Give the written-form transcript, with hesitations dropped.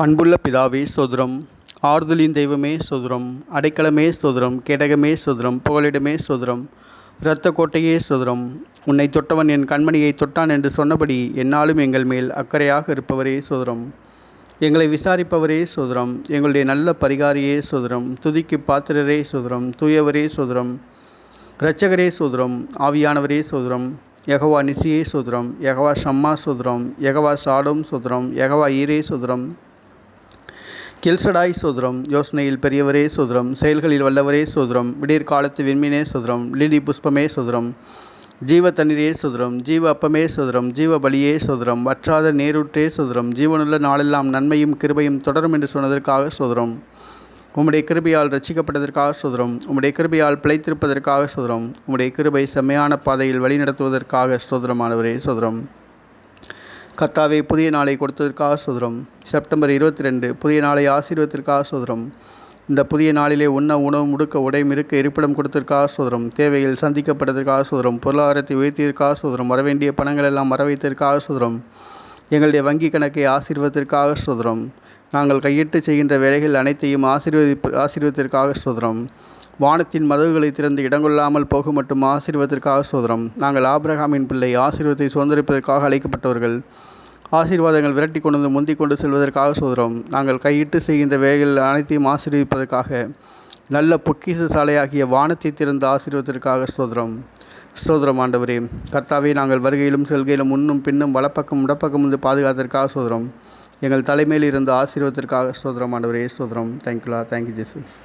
அன்புள்ள பிதாவே ஸ்தோத்திரம். ஆறுதலின் தெய்வமே ஸ்தோத்திரம். அடைக்கலமே ஸ்தோத்திரம். கேடகமே ஸ்தோத்திரம். புகலிடமே ஸ்தோத்திரம். இரத்த கோட்டையே ஸ்தோத்திரம். உன்னை தொட்டவன் என் கண்மணியை தொட்டான் என்று சொன்னபடி என்னாலும் எங்கள் மேல் அக்கறையாக இருப்பவரே ஸ்தோத்திரம். எங்களை விசாரிப்பவரே ஸ்தோத்திரம். எங்களுடைய நல்ல பரிகாரியே ஸ்தோத்திரம். துதிக்கு பாத்திரரே ஸ்தோத்திரம். தூயவரே ஸ்தோத்திரம். இரட்சகரே ஸ்தோத்திரம். ஆவியானவரே ஸ்தோத்திரம். யெகோவா நிசியே ஸ்தோத்திரம். யெகோவா ஷம்மா ஸ்தோத்திரம். யெகோவா சாடோம் ஸ்தோத்திரம். யெகோவா ஈரே ஸ்தோத்திரம். எல்சடாய் ஸ்தோத்திரம். யோசனையில் பெரியவரே ஸ்தோத்திரம். செயல்களில் வல்லவரே ஸ்தோத்திரம். விடியற் காலத்து விண்மீனே ஸ்தோத்திரம். லிலி புஷ்பமே ஸ்தோத்திரம். ஜீவ தண்ணீரே ஸ்தோத்திரம். ஜீவ அப்பமே ஸ்தோத்திரம். ஜீவ பலியே ஸ்தோத்திரம். வற்றாத நேரூற்றே ஸ்தோத்திரம். ஜீவனுள்ள நாளெல்லாம் நன்மையும் கிருபையும் தொடரும் என்று சொன்னதற்காக ஸ்தோத்திரம். உம்முடைய கிருபையால் ரட்சிக்கப்பட்டதற்காக ஸ்தோத்திரம். உம்முடைய கிருபையால் பிழைத்திருப்பதற்காக ஸ்தோத்திரம். உம்முடைய கிருபை செம்மையான பாதையில் வழிநடத்துவதற்காக ஸ்தோத்திரமானவரே ஸ்தோத்திரம். கர்த்தாவே, புதிய நாளை கொடுத்ததற்காக ஸ்தோத்திரம். செப்டம்பர் 22 புதிய நாளை ஆசீர்வத்திற்காக ஸ்தோத்திரம். இந்த புதிய நாளிலே உண்ண உணவு முடுக்க உடையும் இருக்க இருப்பிடம் கொடுத்ததற்காக ஸ்தோத்திரம். தேவையில் சந்திக்கப்பட்டதற்காக ஸ்தோத்திரம். பொருளாதாரத்தை உயர்த்தியதற்காக ஸ்தோத்திரம். வரவேண்டிய பணங்கள் எல்லாம் வரவைத்ததற்காக ஸ்தோத்திரம். எங்களுடைய வங்கி கணக்கை ஆசீர்வத்திற்காக ஸ்தோத்திரம். நாங்கள் கையிட்டு செய்கின்ற வேலைகள் அனைத்தையும் ஆசீர்வத்திற்காக ஸ்தோத்திரம். வானத்தின் மதகுகளை திறந்து இடங்கொள்ளாமல் போக மட்டும் ஆசீர்வாதத்திற்காக ஸ்தோத்திரம். நாங்கள் ஆபிரகாமின் பிள்ளை, ஆசீர்வாதத்தை சுதந்திரிப்பதற்காக அழைக்கப்பட்டவர்கள். ஆசீர்வாதங்கள் விரட்டி கொண்டு வந்து முந்திக் கொண்டு செல்வதற்காக ஸ்தோத்திரம். நாங்கள் கையிட்டு செய்கின்ற வேலைகள் அனைத்தையும் ஆசீர்வதிப்பதற்காக நல்ல பொக்கிஷ சாலையாகிய வானத்தை திறந்து ஆசீர்வாதத்திற்காக ஸ்தோத்திரம். ஸ்தோத்திரம் ஆண்டவரே. கர்த்தாவே, நாங்கள் வருகையிலும் செல்கையிலும் முன்னும் பின்னும் வலப்பக்கம் இடப்பக்கம் வந்து பாதுகாத்ததற்காக ஸ்தோத்திரம். எங்கள் தலைமையில் இருந்து ஆசீர்வாதத்திற்காக ஸ்தோத்திரம் ஆண்டவரே ஸ்தோத்திரம். தேங்க்யூலா. Thank you Jesus.